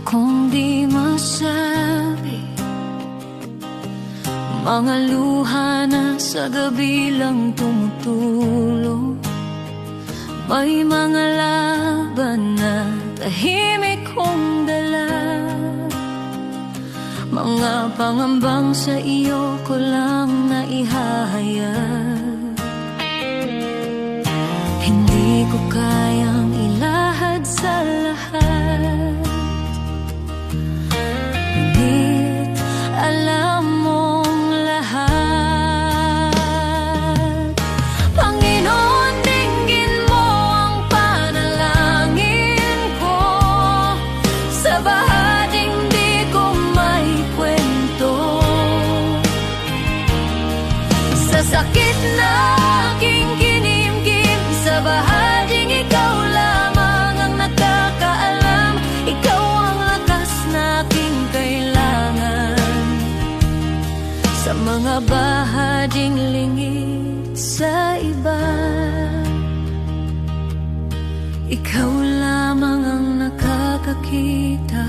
kong di masabi, mga luha na sa gabi lang tumutulo. May mga laban na tahimik kong dala, mga pangambang sa iyo ko lang naihahayag. Hindi ko kayang ilahad sa lahat, ngunit alam mong lahat. Panginoon, dinggin mo ang panalangin ko, sa bahaging di ko may kwento, sa sakit na aking kinimkim, sa bahaging ikaw lamang ang nakakaalam. Ikaw ang lakas na aking kailangan, sa mga bahaging lingid sa iba. Ikaw lamang ang nakakakita.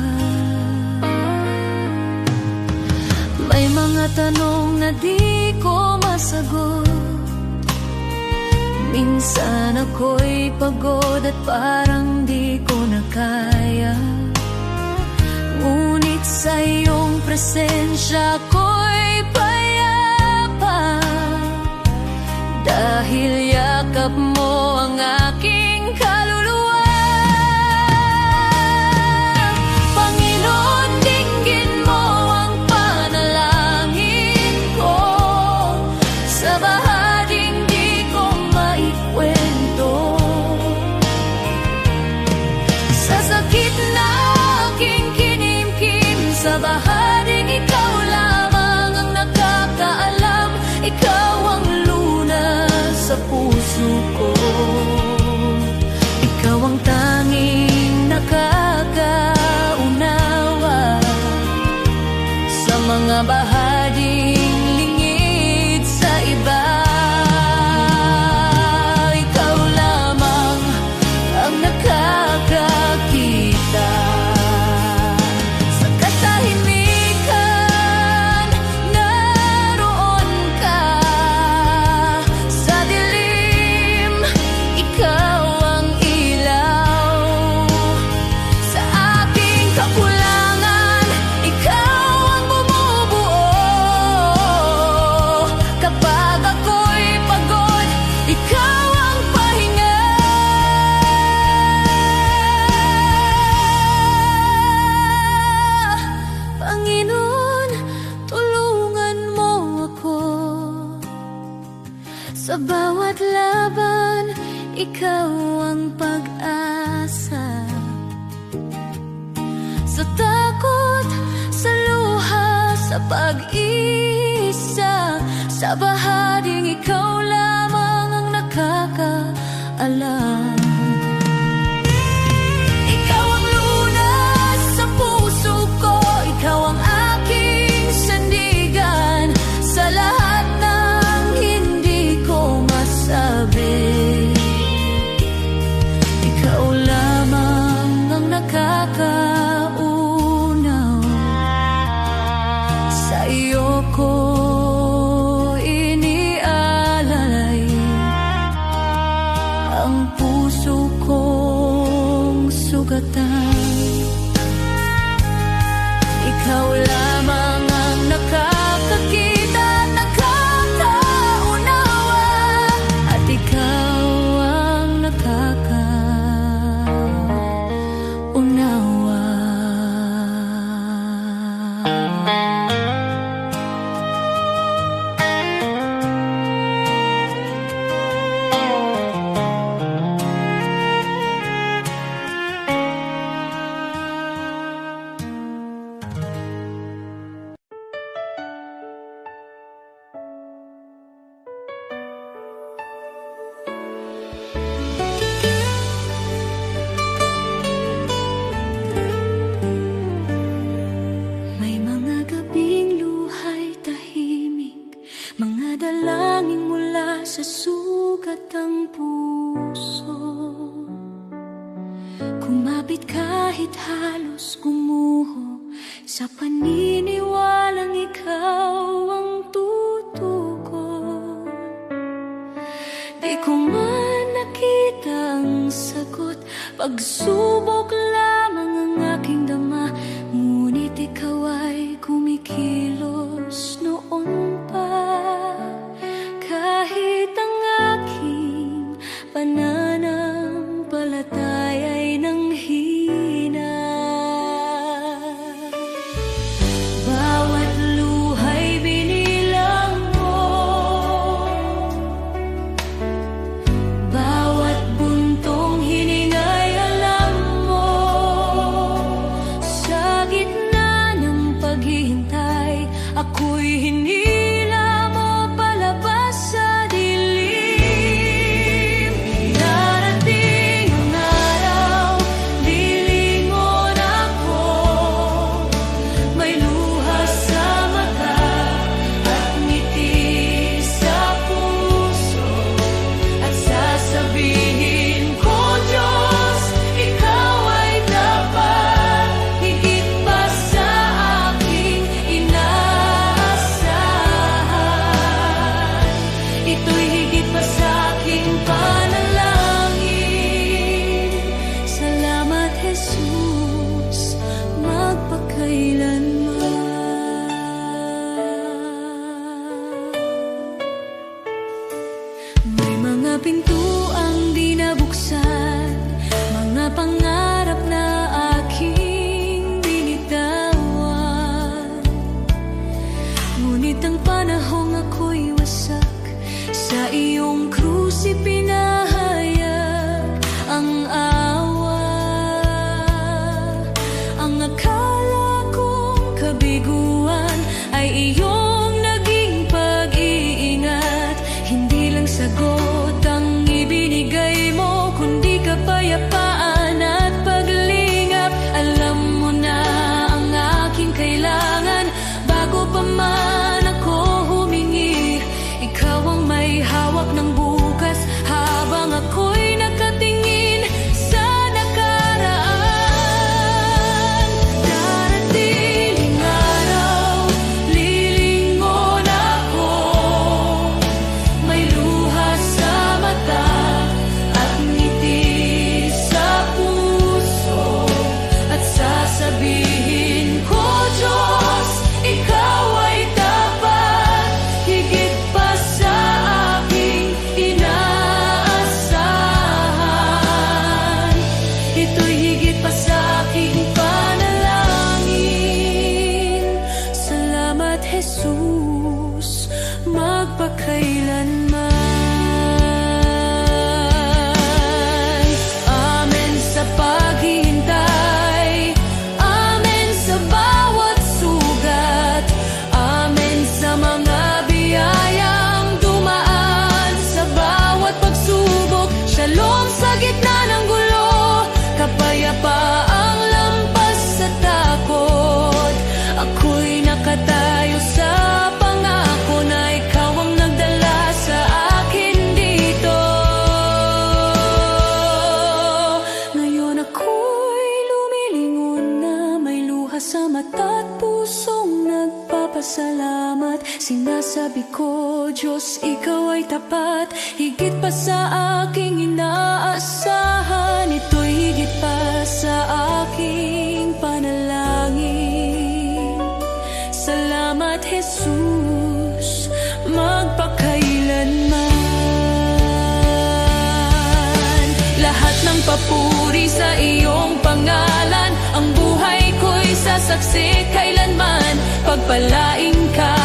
May mga tanong na di ko masagot, minsan ako'y pagod at parang di ko na kaya, ngunit sa iyong presensya ako'y payapa, dahil yakap mo ang aking kaluluwa. Panginoon, dinggin mo ang panalangin ko, sa bahaging di ko maikwento, sa sakit na aking kinimkim, sa bahaging ikaw lamang ang nakakaalam. Ikaw ang lunas sa puso ko, ikaw ang tanging nakakaunawa, sa mga bahaging lingid sa iba. Ikaw lamang ang nakakakita, sa katahimikan naroon ka, sa dilim ikaw ang ilaw, sa aking kakulangan ikaw ang bumubuo, kapag ako'y pagod ikaw ang pahinga. Panginoon, tulungan mo ako, sa bawat laban ikaw ang pag-asa, sa takot, sa luha, sa pag-iisa, sa bahaging ikaw lamang ang nakakaalam. Ikaw ang lunas sa puso ko, ikaw ang aking sandigan, sa lahat ng hindi ko masabi. Ikaw lamang ang nakakaunaw, sa iyo ko inialalay ang puso kong sugatan. Ikaw lamang ang nakakakita, nakakaunawa, at ikaw ang nakakaunawa. kahit halos gumuho sa paniniwalang ikaw ang tutugon. Di ko man nakita ang sagot, pagsubok lamang ang aking dama, ngunit ikaw ay kumikilos noon pa. Kahit ang aking pananampalataya ay nanghina, bawat luha'y binilang mo, bawat buntong hininga'y alam mo. Sa gitna ng paghihintay, ako'y hinila mo palabas sa dilim. Darating ang araw, lilingon ako, may luha sa mata at ngiti sa puso, at sasabihin ko, Diyos, ikaw ay dapat, higit pa sa aking inaasahan. Ito'y higit pa sa aking panalangin. Salamat, Jesus, magpakailanman. May mga pintuang di nabuksan, mga pangarap na aking binitawan, ngunit ang panahong ako'y wasak, sa iyong krus ipinahayag ang awa. Ang akala kong kabiguan ay iyong naging pag-iingat. Hindi lang sagot ang ibinigay mo, kundi kapayapaan at paglingap. Alam mo na ang aking kailangan bago pa man ako humingi. Ikaw ang may hawak ng bukas habang ako'y nakatingin sa nakaraan. Darating ang araw, lilingon ako, may luha sa mata at ngiti sa puso, at sasabihin ko, Diyos, ikaw ay dapat, higit pa sa aking inaasahan. Ito'y higit pa sa aking panalangin. Salamat, Jesus, magpakailanman. Amen sa paghihintay, amen sa bawat sugat, amen sa mga biyayang dumaan sa bawat pagsubok. Shalom sa gitna ng gulo, kapayapaang lampas sa takot. Ako'y nakatayo sa pangako na ikaw ang nagdala sa akin dito. Ngayon ako'y lumilingon na, may luha sa mata at pusong nagpapasalamat. Sinasabi ko, Diyos, ikaw ay tapat, higit pa sa aking inaasahan. Ito'y higit pa sa aking panalangin. Salamat, Jesus, magpakailanman. Lahat ng papuri sa iyong pangalan, ang buhay ko'y sasaksi kailanman. Pagpalain ka,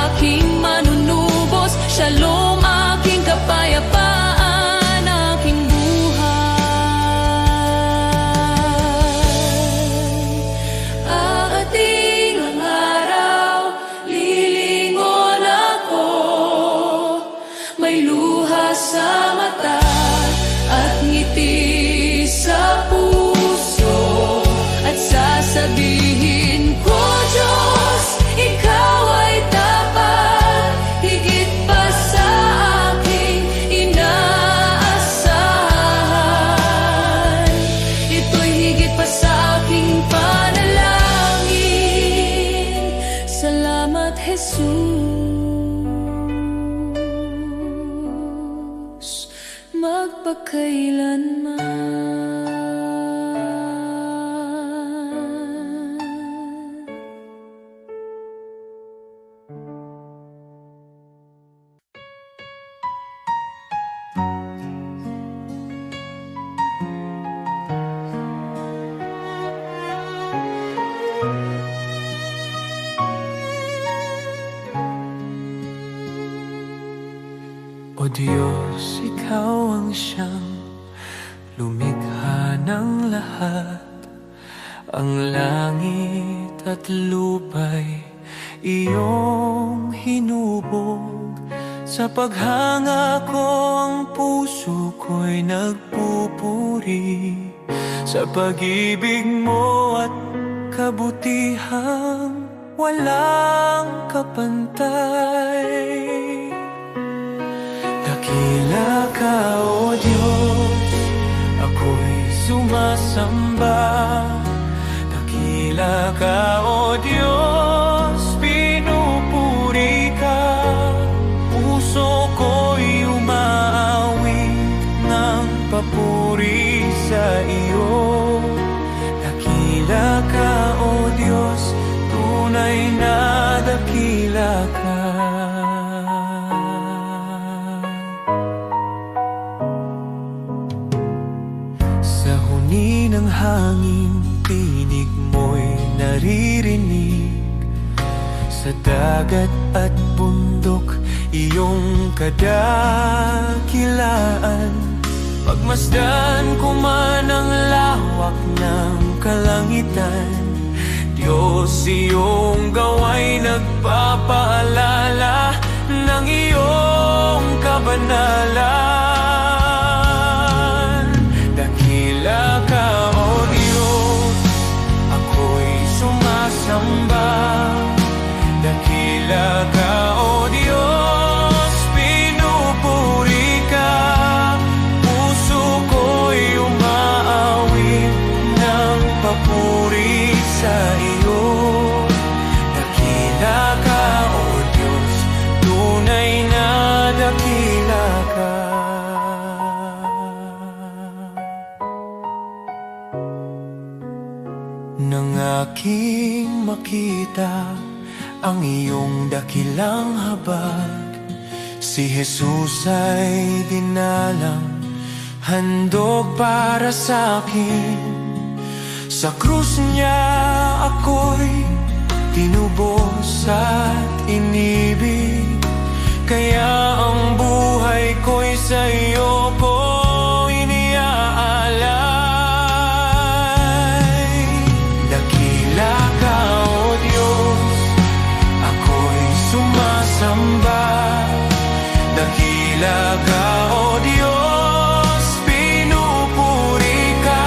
aking manunubos, shalom, aking kapayapaan, aking buhay. Aating ang araw, lilingon ako, may luha sa mata at ngiti sa puso, at sasabihin ko, Diyos, ikaw ay dapat, higit pa sa aking inaasahan. Ito'y higit pa sa O Diyos, Ikaw ang siyang lumikha ng lahat. Ang langit at lupa'y iyong hinubog. Sa paghanga ko ang puso ko'y nagpupuri sa pag-ibig mo at kabutihang walang kapantay. Dakila ka, O Diyos, ako'y sumasamba. Dakila ka, O Diyos, pinupuri ka. Puso ko'y umaawit ng papuri sa iyo. Dakila ka, O Diyos, tunay na dakila ka. Ng hangin, tinig mo'y naririnig. Sa dagat at bundok, iyong kadakilaan. Pagmasdan ko man ang lawak ng kalangitan, Diyos, iyong gawa'y nagpapaalala ng iyong kabanalan. Dakila ka, O Diyos, ako'y sumasamba. Dakila ka, O Diyos, pinupuri ka. Puso ko'y umaawit ng papuri sa iyo. Dakila ka, O Diyos, tunay na dakila ka. Nang aking makita ang iyong dakilang habag, si Jesus ay dinalang, handog para sa akin. Sa krus niya ako'y tinubos at inibig, kaya ang buhay ko'y sa iyo ko iniaalay. Dakila ka, O Diyos, ako'y sumasamba. Dakila ka, O Diyos, pinupuri ka.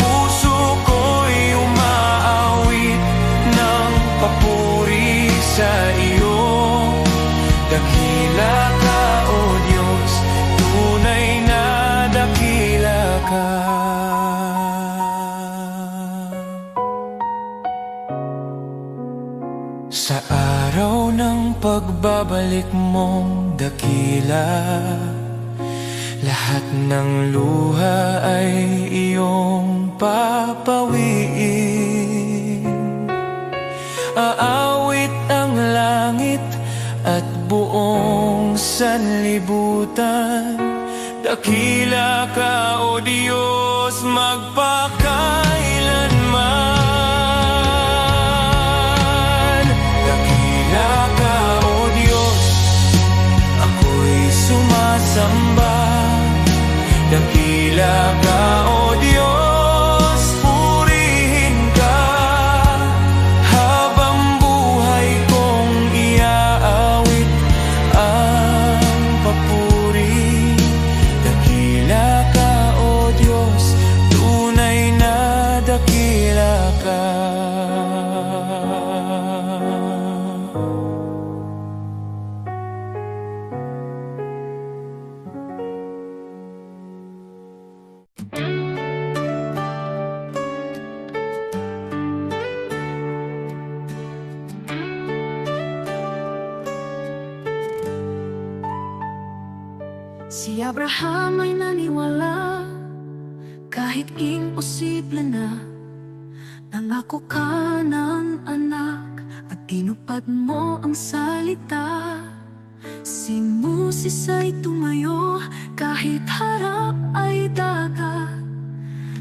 Puso ko'y umaawit ng papuri sa iyo. Dakila ka, O Diyos, tunay na dakila ka. Sa araw ng pagbabalik mong dakila, lahat ng luha ay iyong papawiin. Aawit ang langit at buong sanlibutan. Dakila ka, O Diyos, magpakailanman. Dakila ka, O Diyos, ako'y sumasamba. Dakila ka, O Diyos, purihin ka. Habang buhay kong iaawit ang papuri. Dakila ka, O Diyos, tunay na Si Abraham ay naniwala kahit imposible na. Nangako ka ng anak at tinupad mo ang salita. Si Moses ay tumayo kahit harap ay dagat.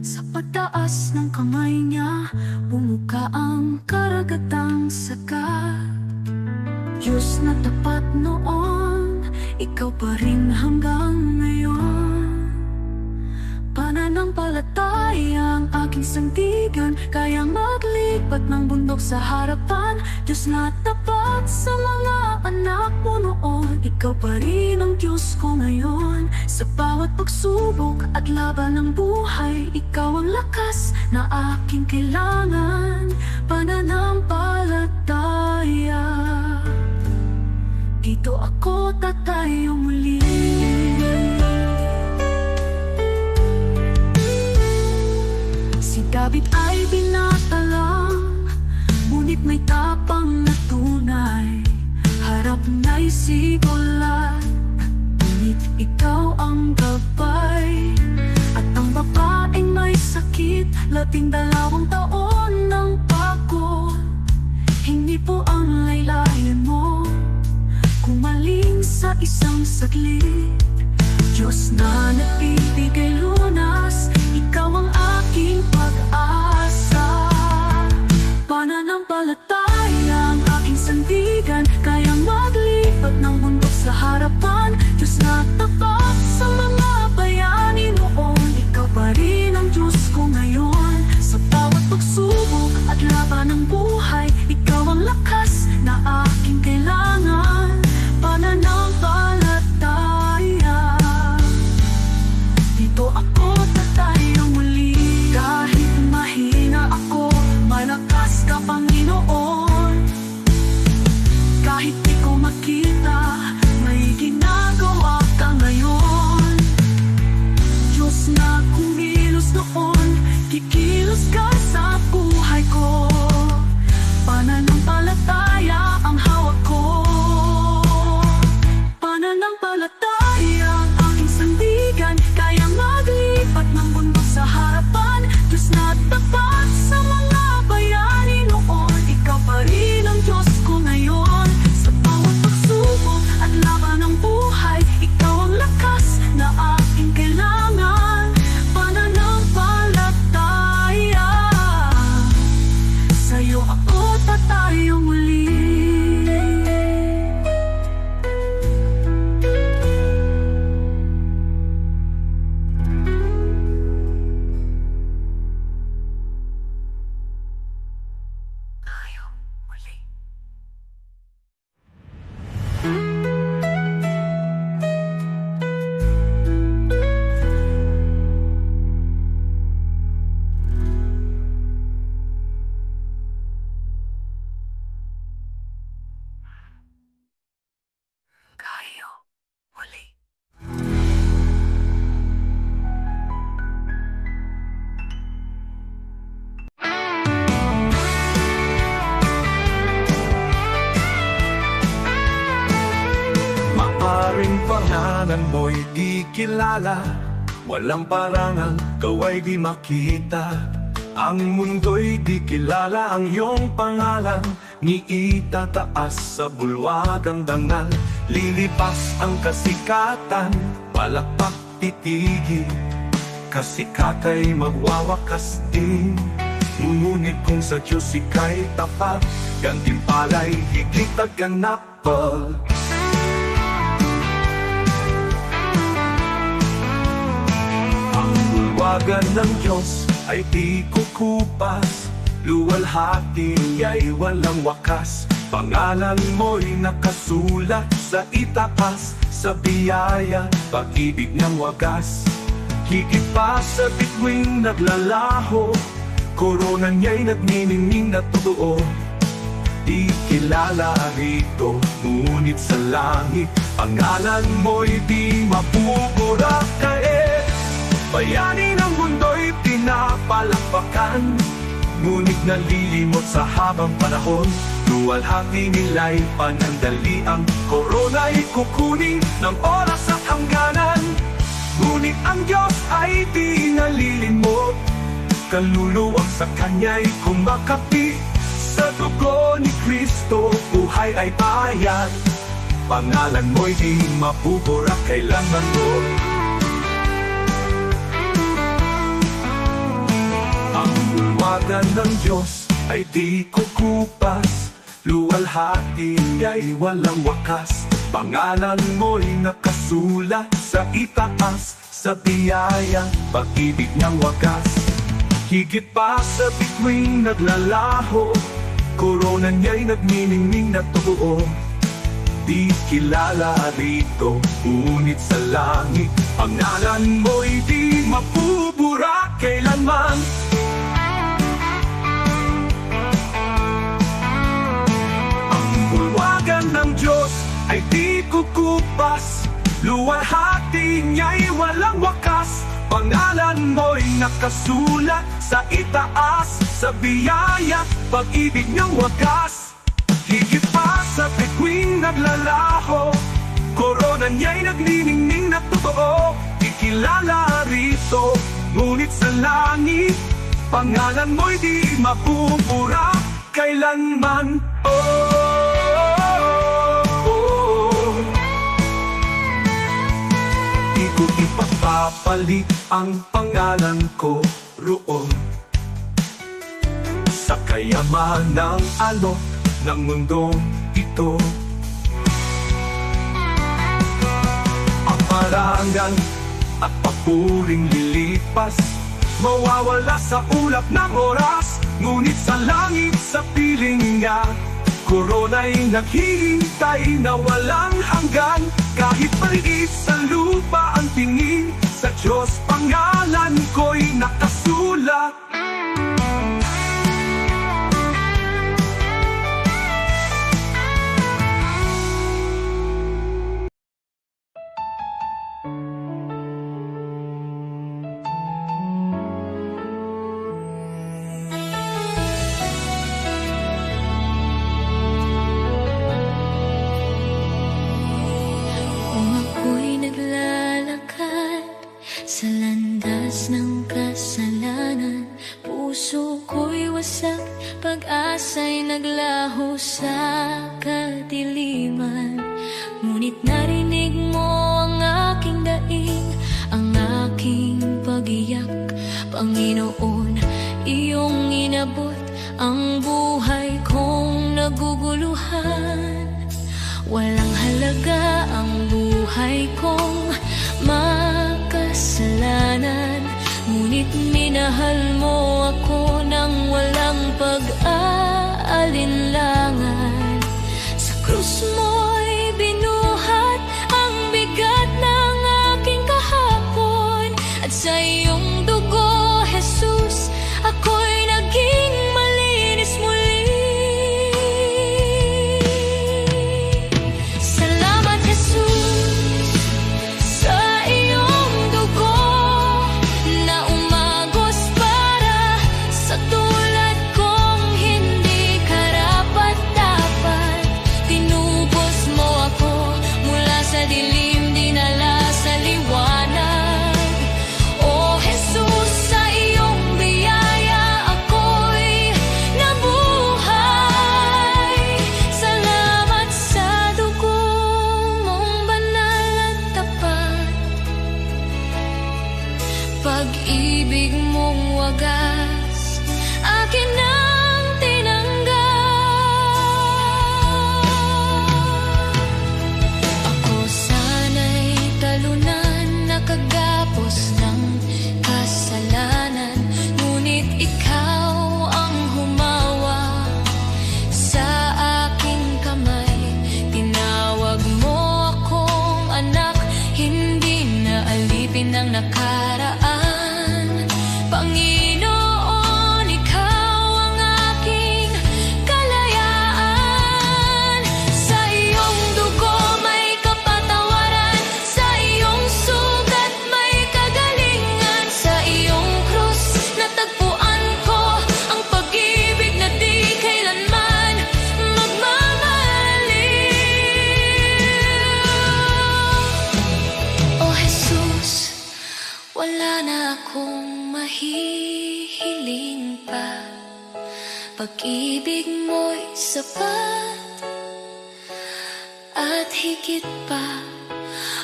Sa pagtaas ng kamay niya, bumuka ang karagatang sagat. Diyos na tapat noon, ikaw pa rin hanggang ngayon. Pananampalataya ang aking sandigan, kayang maglipat ng bundok sa harapan. Diyos na tapat sa mga anak mo noon, ikaw pa rin ang Diyos ko ngayon. Sa bawat pagsubok at laban ng buhay, ikaw ang lakas na aking kailangan. Pananampalataya, dito ako tatayo muli. Si David ay binata lang, ngunit may tapang na tunay. Harap na'y sigulat, ngunit ikaw ang gabay. At ang babaeng may sakit, 12 taon ng pagod. Hindi po ang laylayan mo kumaling sa isang saglit. Diyos na nagbibigay lunas, ikaw ang aking pag-asa. Pananampalataya ang aking sandigan, kayang maglipat ng bundok sa harapan. Diyos na tapat sa mga bayani noon, ikaw pa rin ang Diyos ko ngayon. Sa bawat pagsubok at laban ng buhay, ikaw ang lakas na aking kailangan. Pananampalataya, dito ako tatayo muli. Kahit mahina ako, malakas ka Panginoon. Kahit di ko makita, may ginagawa ka ngayon. Diyos na kumilos noon, kikilos ka sa buhay ko. Pananampalataya ang hawak ko. Pananampalataya ang aking sandigan, kayang maglipat ng bundok sa harapan. Diyos na tapat sa mga bayani noon, ikaw pa rin ang Diyos ko ngayon. Sa bawat pagsubok at laban ng buhay, ikaw ang lakas na aking kailangan. Pananampalataya, sa'yo ako tatayo muli. Maaring pangalan mo'y di kilala, walang parangal, kaway di makita. Ang mundo'y di kilala ang iyong pangalan, ni itataas sa bulwagang dangal. Lilipas ang kasikatan, palakpak titigil, kasikatay magwawakas din. Ngunit kung sa Diyos ika'y tapat, gantimpala'y higit at ganapal. Bulwagan ng Diyos ay di kukupas, luwalhati ay walang wakas. Pangalan mo'y nakasulat sa itaas, sa biyaya, pag-ibig ng wagas. Higit pa sa bituing naglalaho, korona niya'y nagniningning na totoo. Di kilala rito, ngunit sa langit, pangalan mo'y di mapupura. Bayani ng mundo'y pinapalakpakan, ngunit nalilimot sa habang panahon. Luwalhati nila'y panandali, ang korona'y kukunin ng oras at hangganan. Ngunit ang Diyos ay di nalilimot, kaluluwang sa Kanya'y kumakapi. Sa dugo ni Kristo, buhay ay bayan. Pangalan mo'y di mabubura kailanman mo. Ang bulwagan ng Diyos ay di kukupas, luwalhati ay walang wakas. Pangalan mo'y nakasulat sa itaas, sa biyaya, pag-ibig ng wagas. Higit pa sa bituing naglalaho, korona niya'y nagniningning na totoo. Di kilala rito, ngunit sa langit, pangalan mo'y di mabubura kailanman. Ang bulwagan ng Diyos ay di kukupas, luwalhati niya'y walang wakas. Pangalan mo'y nakasulat sa itaas, sa biyaya, pag-ibig ng wagas. Higit pa sa bituing naglalaho, korona niya'y nagniningning na totoo. Di kilala rito, ngunit sa langit, pangalan mo'y di mabubura kailanman. Di ko ipapapalit ang pangalan ko roon sa kayamanang alok ng mundong ito. Ang parangal at papuring lilipas, mawawala sa ulap ng oras. Ngunit sa langit, sa piling niya, korona'y naghihintay na walang hanggan. Kahit maliit sa lupa ang tingin, sa Diyos pangalan ko'y nakasulat. Kung ako'y naglalakad sa landas ng kasalanan, puso ko'y wasak, pag-asa'y naglaho sa kadiliman. Ngunit narinig mo ang aking daing, ang aking pag-iyak. Panginoon, iyong inabot ang buhay kong naguguluhan. Walang halaga ang buhay kong makasalanan, ngunit minahal mo ako ng walang pag-aalinlangan. Sa krus mo'y binuhat ang bigat ng aking kahapon, at sa iyong dugo, Jesus, ako'y naging malinis muli. Salamat, Jesus, sa iyong dugo na umagos para sa tulad Pag-ibig mo'y sapat at higit pa.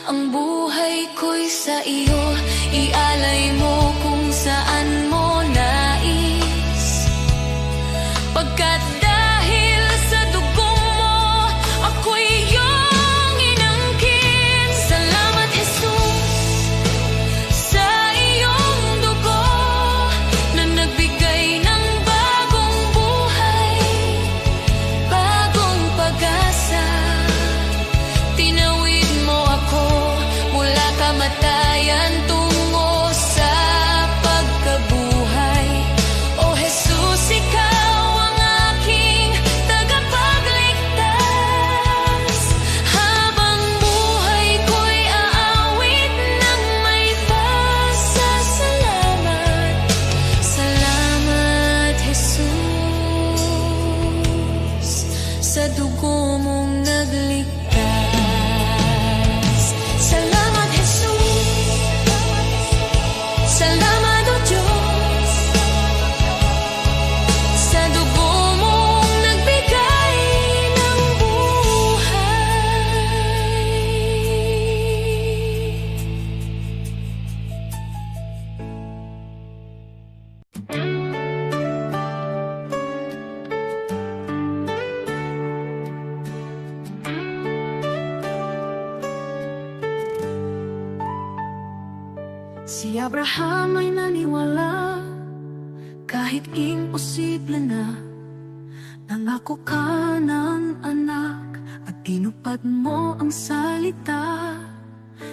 Ang buhay ko'y sa iyo, ialay mo kung saan mo nais. Pagkat dahil sa dugo mo, ako'y iyong inangkin. Salamat, Jesus, sa iyong dugo na nagbigay ng bagong buhay, bagong pag-asa. Tinawid mo ako mula kamatayan tungo sa pagkabuhay. O Jesus, ikaw ang aking tagapagligtas. Habang buhay ko'y aawit ng may pasasalamat. Salamat, Jesus, sa dugo mong nagligtas. Salamat, Jesus. Salamat, O Diyos, sa dugo mong nagbigay ng buhay. Si Abraham ay naniwala kahit imposible na. Nangako ka ng anak at tinupad mo ang salita.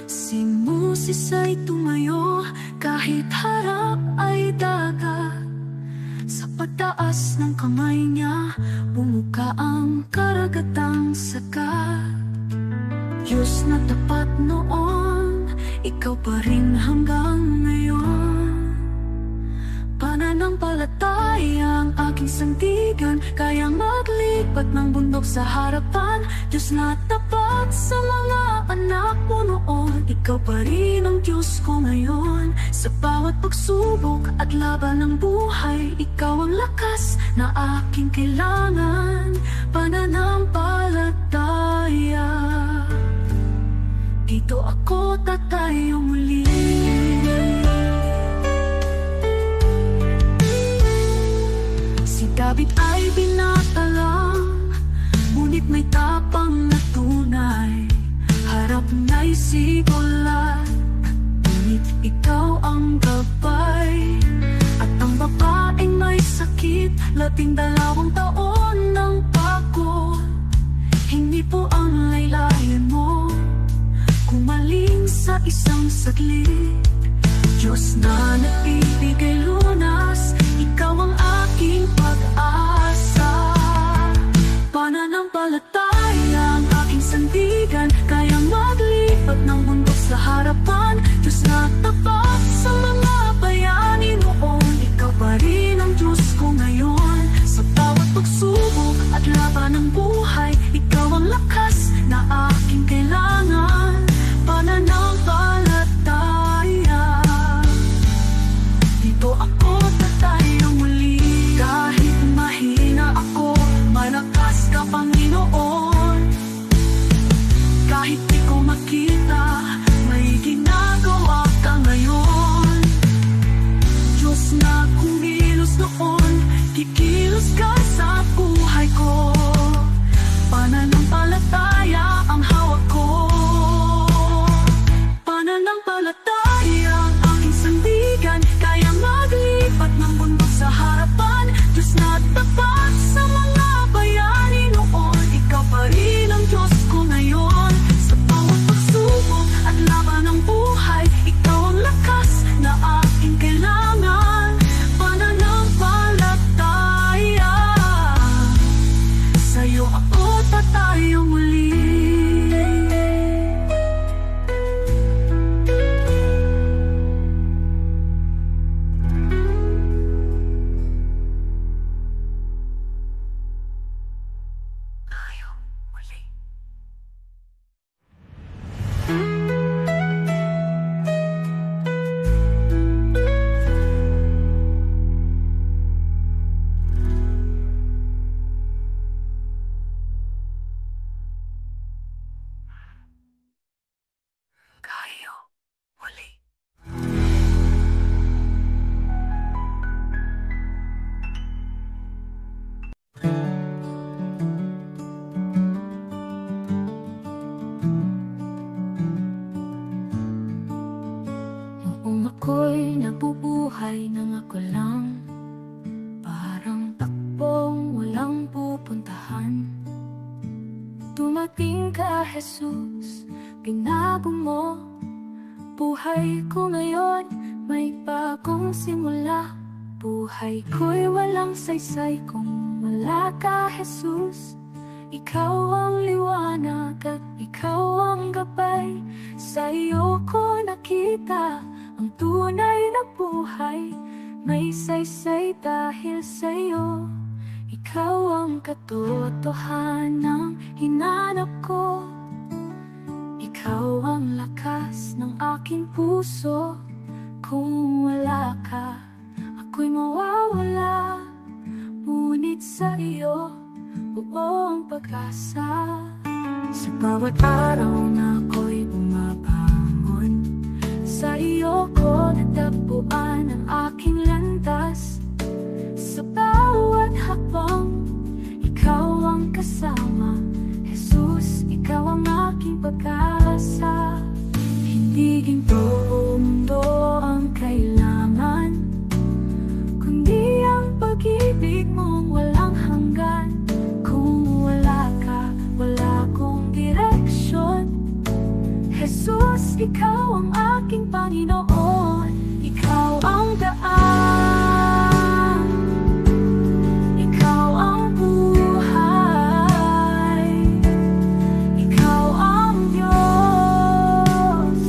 Si Moses ay tumayo kahit harap ay dagat. Sa pagtaas ng kamay niya, bumuka ang karagatang sagat. Diyos na tapat noon, ikaw pa rin hanggang ngayon. Pananampalataya ang aking sandigan, kayang maglipat ng bundok sa harapan. Diyos na tapat sa mga anak mo noon, ikaw pa rin ang Diyos ko ngayon. Sa bawat pagsubok at laban ng buhay, ikaw ang lakas na aking kailangan. Pananampalataya, dito ako tatayo muli. Si David ay binata lang, ngunit may tapang na tunay. Harap na'y sigulat, ngunit ikaw ang gabay. At ang babaeng may sakit, 12 taon ng pagod. Hindi po ang laylayan mo kumaling sa isang saglit. Diyos na nagbibigay lunas, ikaw ang aking pag-asa. Pananampalataya ang aking sandigan, kayang maglipat ng bundok sa harapan. Diyos na tapat sa mga bayani noon, ikaw pa rin ang Diyos ko ngayon. Sa bawat pagsubok at laban ng buhay, ikaw ang lakas na aking kailangan. Pananampalataya, dito ako tatayo muli. Kahit mahina ako, malakas ka, Panginoon. Kahit di ko makita, may ginagawa ka ngayon. Diyos na kumilos noon, kikilos ka sa buhay ko. Pananampalataya ang hawak ko. Pananampalataya ang aking sandigan, kayang maglipat ng bundok sa harapan. Diyos na tapat sa mga bayani noon, ikaw pa rin ang Diyos ko ngayon. Sa bawat pagsubok at laban ng buhay, ikaw ang lakas na aking kailangan. Pananampalataya, sa'yo ako tatayo muli. Jesus, binago mo buhay ko ngayon, may bagong simula. Buhay ko'y walang saysay kung wala ka, Jesus. Ikaw ang liwanag at ikaw ang gabay. Sa iyo ko nakita ang tunay na buhay. May saysay dahil sa iyo. Ikaw ang katotohanang hinanap ko. Ikaw ang lakas ng aking puso. Kung wala ka, ako'y mawawala. Ngunit sa iyo, buong pag-asa. Sa bawat araw na ako'y bumabangon, sa iyo ko natagpuan ang aking landas. Sa bawat hakbang, ikaw ang kasama. Jesus, ikaw ang aking pag-asa. Hindi ginto o mundo ang kailangan, kundi ang pag-ibig mong walang hanggan. Kung wala ka, wala akong direksyon. Jesus, ikaw ang aking Panginoon. Ikaw ang daan, ikaw ang buhay, ikaw ang Diyos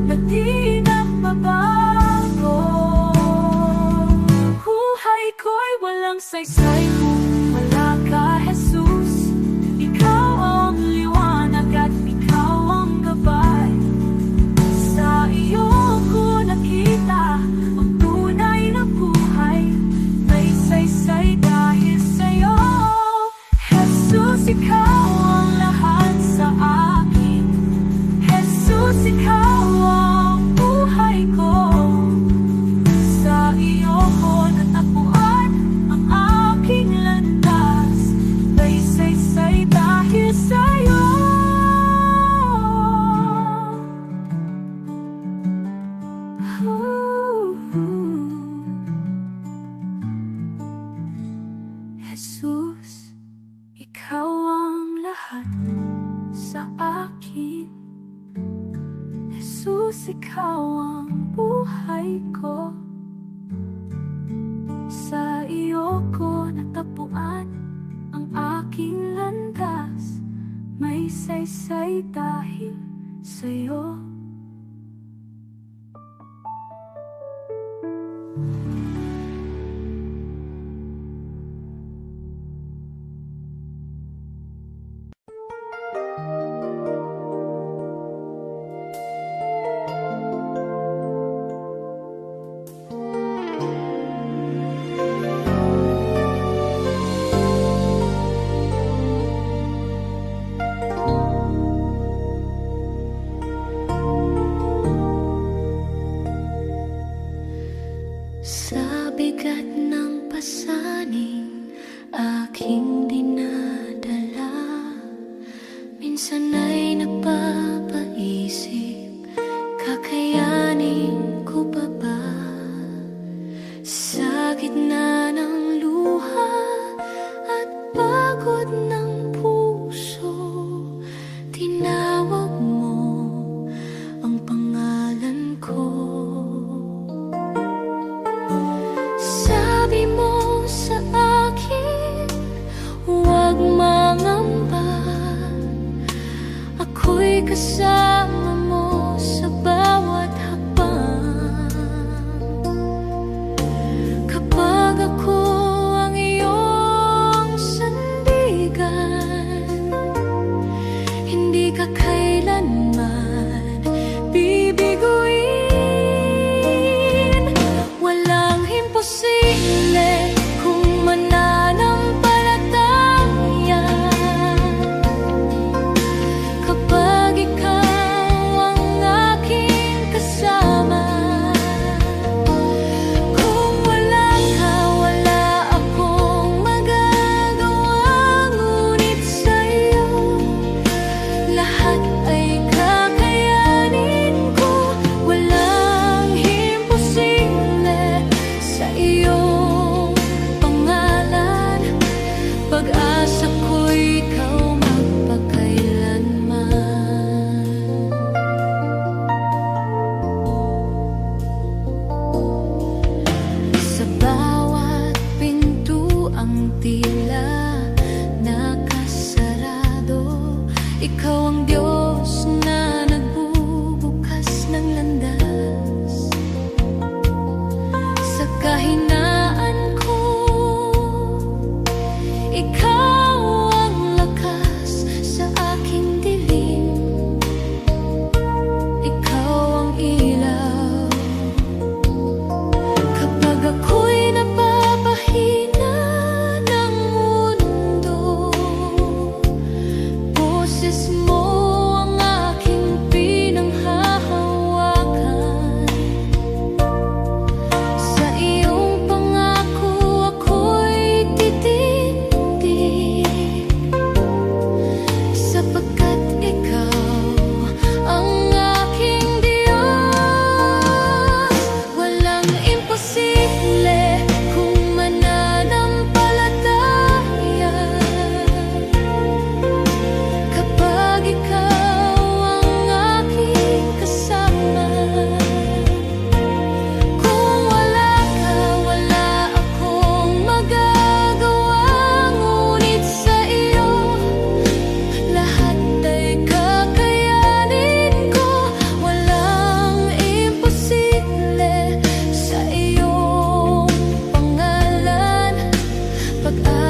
na di nagbabago. Buhay ko'y walang saysay kung wala ka, Jesus. Ikaw ang liwanag at ikaw ang gabay. Sa iyo ko nakita ang tunay na buhay. May saysay dahil sa iyo. Jesus, ikaw ang lahat sa akin. Jesus, ikaw ang buhay ko. Sa iyo ko natagpuan ang aking landas. May saysay dahil sa iyo. Jesus, ikaw ang lahat sa akin. Jesus, ikaw ang buhay ko. Sa iyo ko natagpuan ang aking landas. May saysay dahil sa iyo. Sa bigat ng pasaning aking dinadala, minsan ay napapaisip, kakayanin ko pa ba? Sa gitna ng luha at pagod ng puso, tinawag mo ang pangalan ko. Sabi mo sa akin, huwag mangamba. Ako'y kasama mo sa bawat hakbang. Kapag ako ang iyong sandigan, hindi ka kailanman bibiguin. Walang imposible kung mananampalataya. Kapag ikaw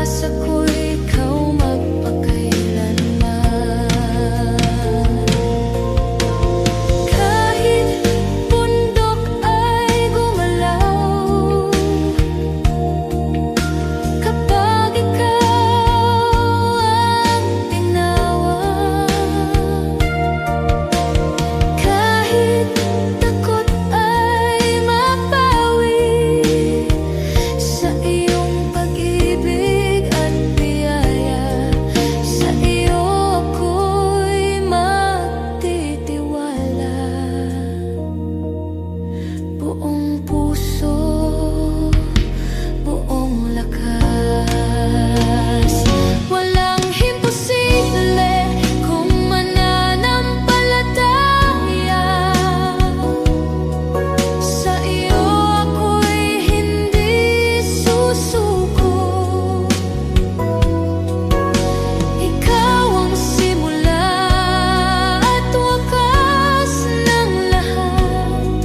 pag-asa ko'y ikaw magpakailanman. Kahit bundok ay gumalaw, kapag ikaw ang tinawag, kahit takot ay mapawi sa iyong pag-ibig at biyaya. Sa iyo ako'y magtitiwala. Buong puso, buong lakas. Walang imposible kung mananampalataya. Sa iyo ako'y hindi susuko. Ikaw ang simula at wakas ng lahat.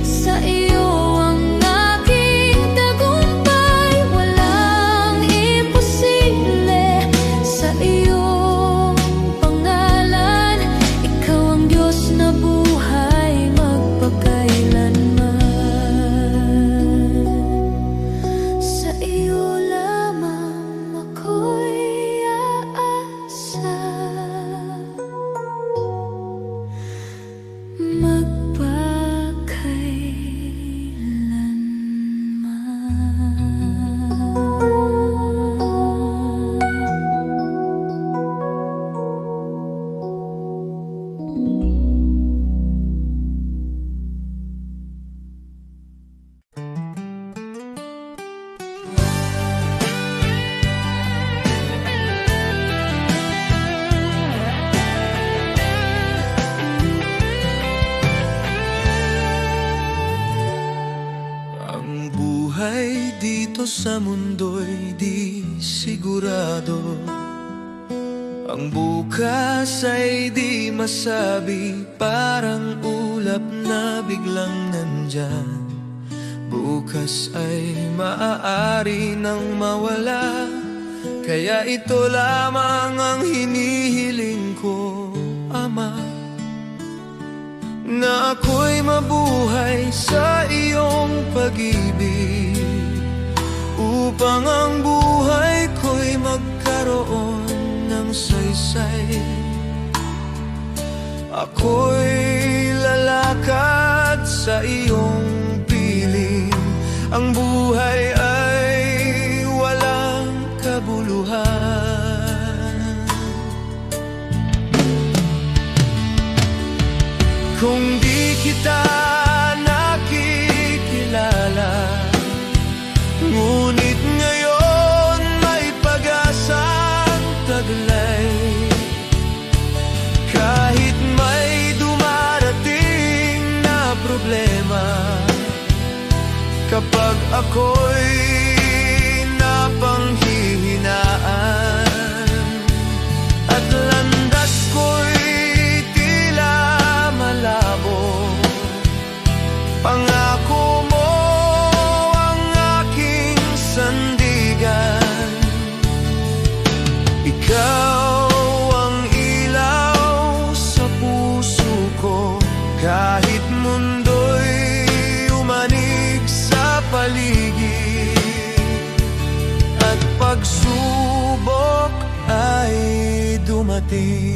Sa iyo ang aking tagumpay. Walang imposible sa iyong pangalan. Ikaw ang Diyos na buhay magpakailanman. Sa iyo lamang ako'y aasa Ang buhay dito sa mundo'y di sigurado. Ang bukas ay di masabi, parang ulap na biglang nandyan. Bukas ay maaari nang mawala, kaya ito lamang ang hinihiling ko, Ama, na ako'y mabuhay sa iyong pag-ibig, upang ang buhay ko'y magkaroon ng saysay. Ako'y lalakad sa iyong piling, ang buhay ay walang kabuluhan. Kung di kita nakikilala, ngunit ngayon may pag-asang taglay. Kahit may dumarating na problema, kapag ako'y napanghihinaan at landas ko'y tila malabo, pangako mo ang aking sandigan. Ikaw ang ilaw sa puso ko, kahit mundo'y umanig sa paligid at pagsubok ay dumating.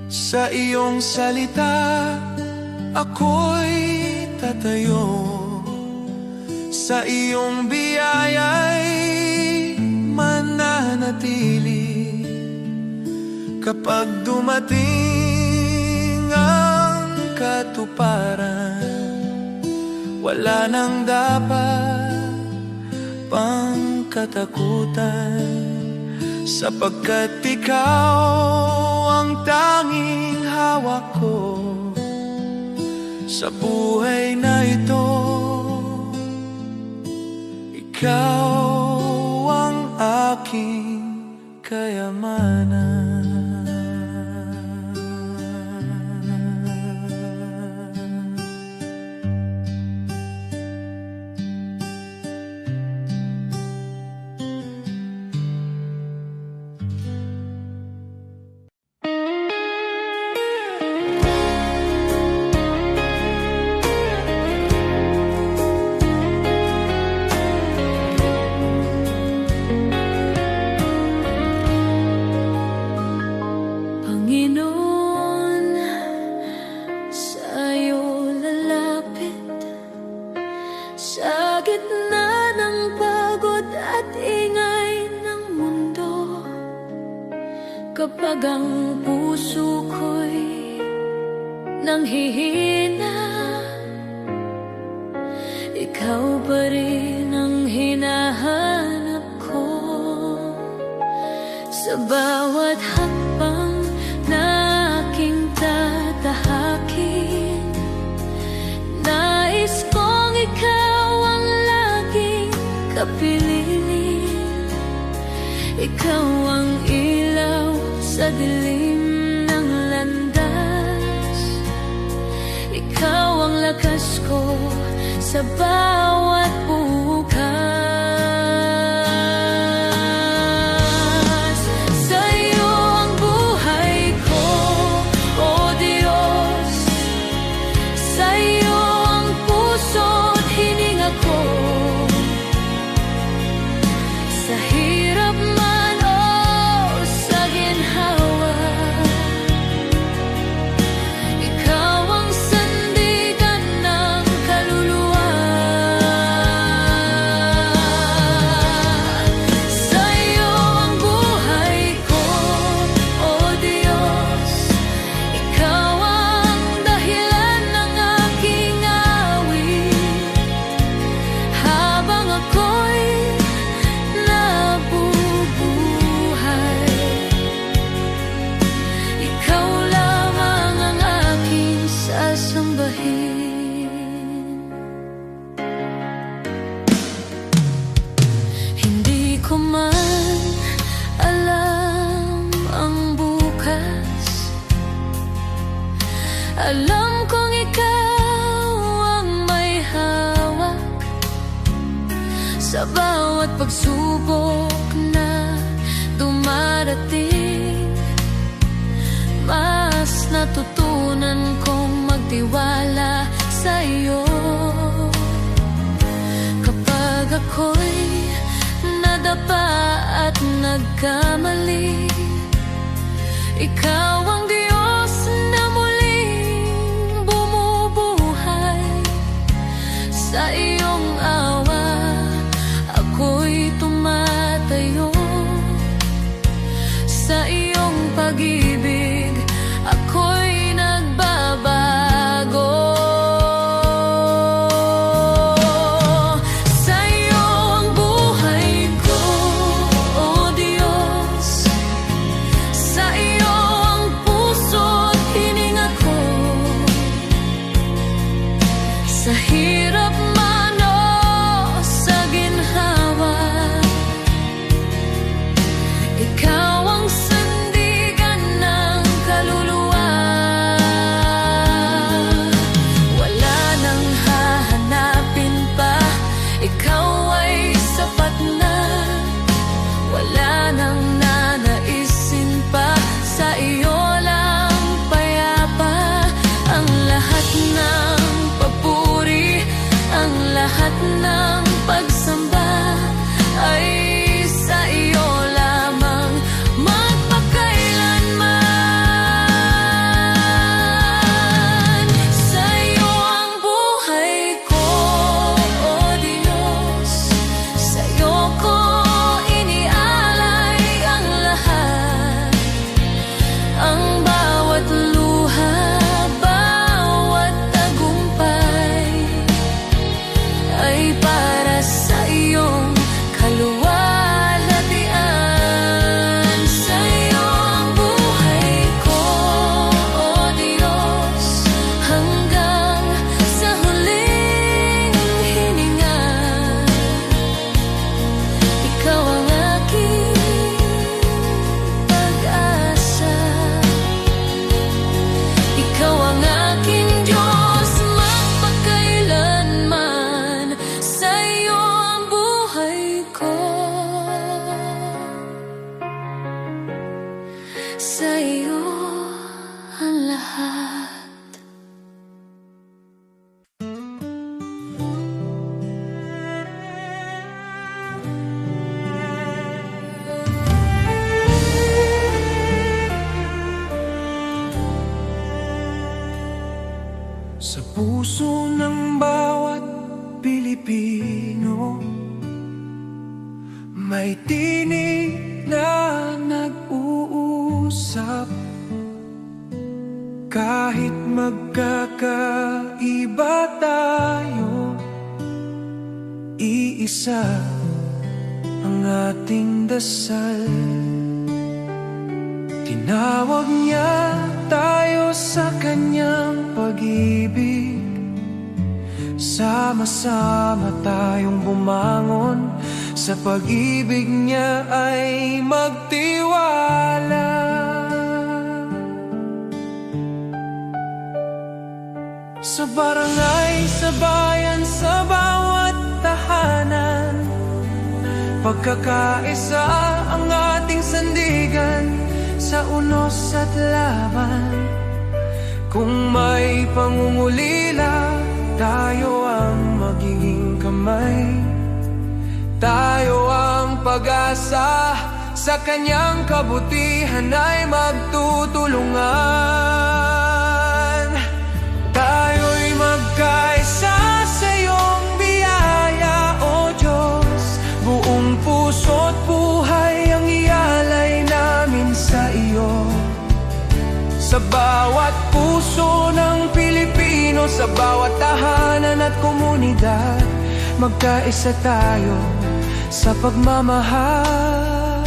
Sa iyong salita ako'y tatayo, sa iyong biyaya'y mananatili. Kapag dumating ang katuparan, wala nang dapat pang katakutan, sapagkat ikaw ang tanging hawak ko sa buhay na ito. Ikaw ang aking kayamanan. gitna ng pagod at ingay ng mundo, kapag ang puso ko'y nanghihina, ikaw pa rin ang hinahanap ko. Sa bawat hakbang na aking tatahakin, nais kong ikaw ang laging kapiling. Ikaw ang ilaw sa dilim ng landas, ikaw ang lakas ko sa bawat bukas. Sa'yo ang buhay ko, O Diyos. Sa'yo ang puso't hininga ko. Sa hirap man o sa ginhawa, ikaw ang sandigan ng kaluluwa. Sa'yo ang buhay ko, O Diyos. Ikaw ang dahilan ng aking awit, habang ako'y nabubuhay. Ikaw lamang ang aking sasambahin. Hindi ko man alam ang bukas, alam kong ikaw ang may hawak sa bawat pagsubok na dumarating. Mas natutunan kong magtiwala sa iyo. Kapag ako'y nadapa at nagkamali, ikaw ang Diyos na muling bumubuhay. Sa iyong awa ako'y tumatayo, sa iyong pag-ibig ako'y nagbabago. Sa'yo ang buhay ko, O Diyos. Sa iyo ang puso't hininga ko. Sa hirap man o sa ginhawa, ikaw ang sandigan ng kaluluwa. Wala nang hahanapin pa, ikaw ay sapat na. Wala nang nanaisin pa, sa iyo lang payapa. Ang lahat ng papuri, ang lahat ng pagsamba ay sa iyo lamang magpakailanman. Sa'yo ang buhay ko, O Diyos. Sa'yo ko inialay ang lahat, ang bawat luha, bawat tagumpay ay para sa iyong kaluwalhatian. Sa'yo ang buhay ko, O Diyos, hanggang sa huling hininga. Ikaw ang aking pag-asa, ikaw ang aking Diyos magpakailanman. Sa'yo ang buhay ko, sa'yo ang lahat. Sa puso ng bawat Pilipino, Pilipino, may tinig na nag-uusap. Kahit magkakaiba tayo, iisa ang ating dasal. Tinawag niya tayo sa kanyang pag-ibig. Sama-sama tayong bumangon, sa pag-ibig niya ay magtiwala. Sa barangay, sa bayan, sa bawat tahanan, pagkakaisa ang ating sandigan. Sa unos at laban, kung may pangungulila, tayo ang magiging kamay. Tayo ang pag-asa, sa kanyang kabutihan ay magtutulungan. Tayo'y magkaisa sa iyong biyaya, O Diyos. Buong puso't buhay ang ialay namin sa iyo. Sa bawat puso ng Pilipino, sa bawat tahanan at komunidad, magkaisa tayo sa pagmamahal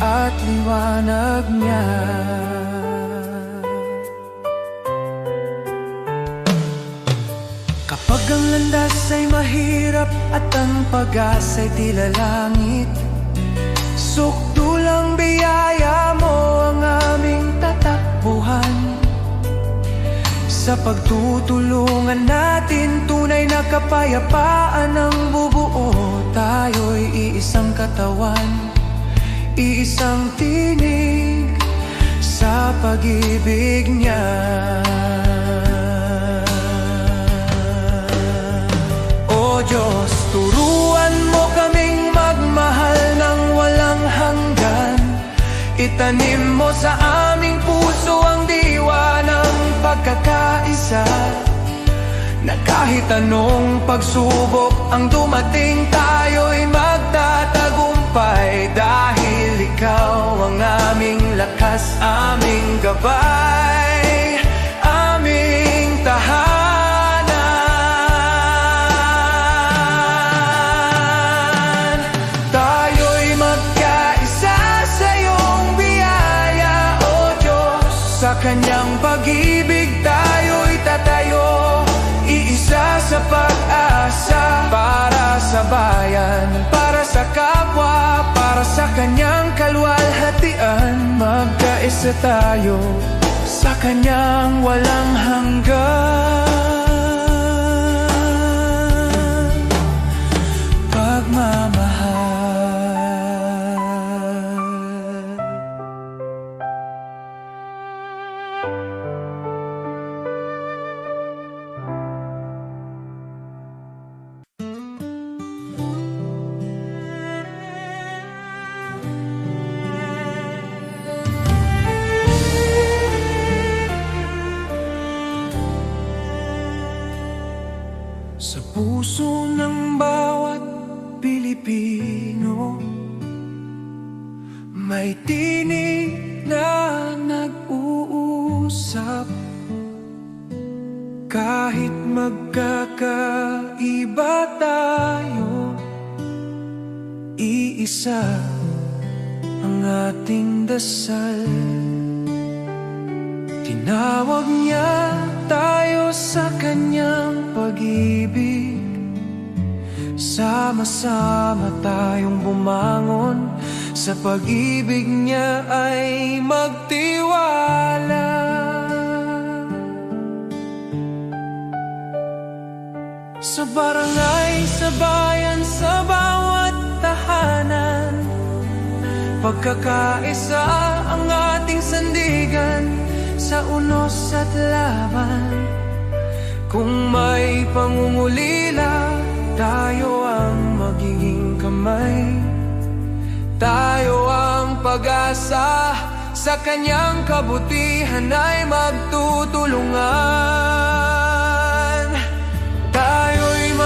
at liwanag niya. Kapag ang landas ay mahirap at ang pag-asa'y tila langit, sukdulang biyaya mo ang aming tatakbuhan. Sa pagtutulungan natin, tunay na kapayapaan ang bubuo. Tayo'y iisang katawan, iisang tinig sa pag-ibig niya. O Diyos, turuan mo kaming magmahal ng walang hanggan. Itanim mo sa aming puso ang diwa ng pagkakaisa, na kahit anong pagsubok ang dumating, tayo'y magtatagumpay. Dahil ikaw ang aming lakas, aming gabay, aming tahanan. Tayo'y magkaisa sa iyong biyaya, O Diyos. Sa kanyang pag-ibig tayo'y tatayo, iisa sa pag-asa. Para sa bayan, para sa kapwa, para sa kanyang kaluwalhatian, magkaisa tayo sa kanyang walang hanggan pagmamahal. Sa puso ng bawat Pilipino, may tinig na nag-uusap. Kahit magkakaiba tayo, iisa ang ating dasal. Tinawag niya tayo sa kanyang pag-ibig. Sama-sama tayong bumangon, sa pag-ibig niya ay magtiwala. Sa barangay, sa bayan, sa bawat tahanan, pagkakaisa ang ating sandigan. Sa unos at laban, kung may pangungulila, tayo ang magiging kamay. Tayo ang pag-asa, sa kanyang kabutihan ay magtutulungan. Tayo'y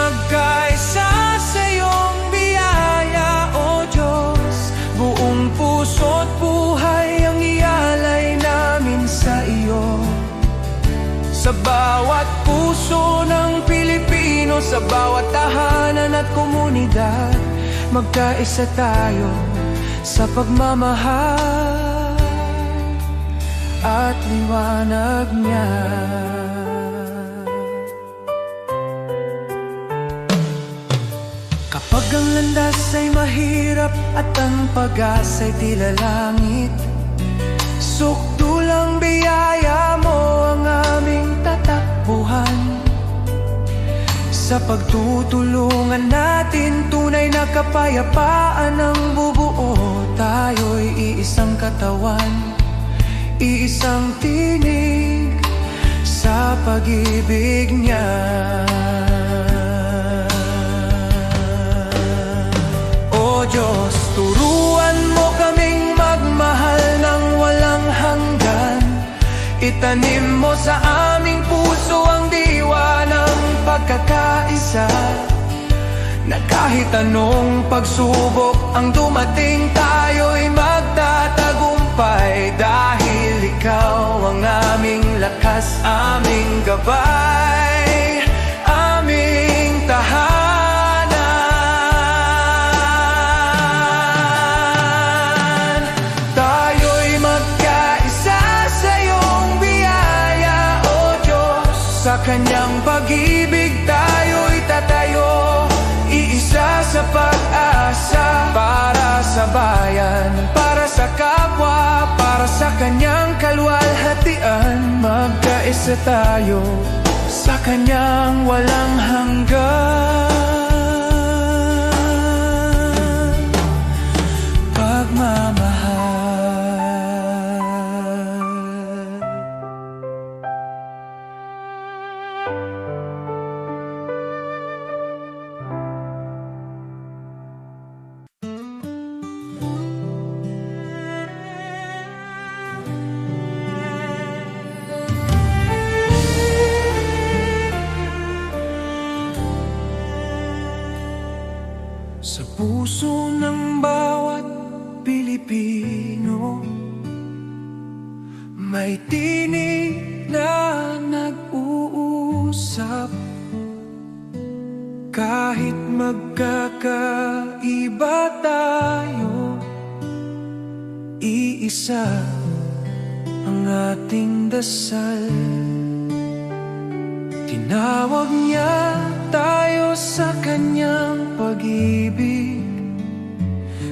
Pilipino sa bawat tahanan at komunidad. Magkaisa tayo sa pagmamahal at liwanag niya. Kapag ang landas ay mahirap at ang pag-asa'y tila langit, sukdulang biyaya mo ang aming tatakbuhan. Sa pagtutulungan natin, tunay na kapayapaan ang bubuo. Tayo'y iisang katawan, iisang tinig sa pag-ibig niya. O Diyos, turuan mo kaming magmahal ng walang hanggan. Itanim mo sa aming puso ang diwa ng pagkakaisa, na kahit anong pagsubok ang dumating, tayo'y magtatagumpay. Dahil ikaw ang aming lakas, aming gabay, aming tahanan. Tayo'y magkaisa sa iyong biyaya, O Diyos. Sa kanyang pag-ibig tayo'y tatayo, iisa sa pag-asa. Para sa bayan, para sa kapwa, para sa kanyang kaluwalhatian. Magkaisa tayo sa kanyang walang hanggan pagmamahal. Sa puso ng bawat Pilipino, may tinig na nag-uusap. Kahit magkakaiba tayo, iisa ang ating dasal. Tinawag niya tayo sa kanyang pag-ibig.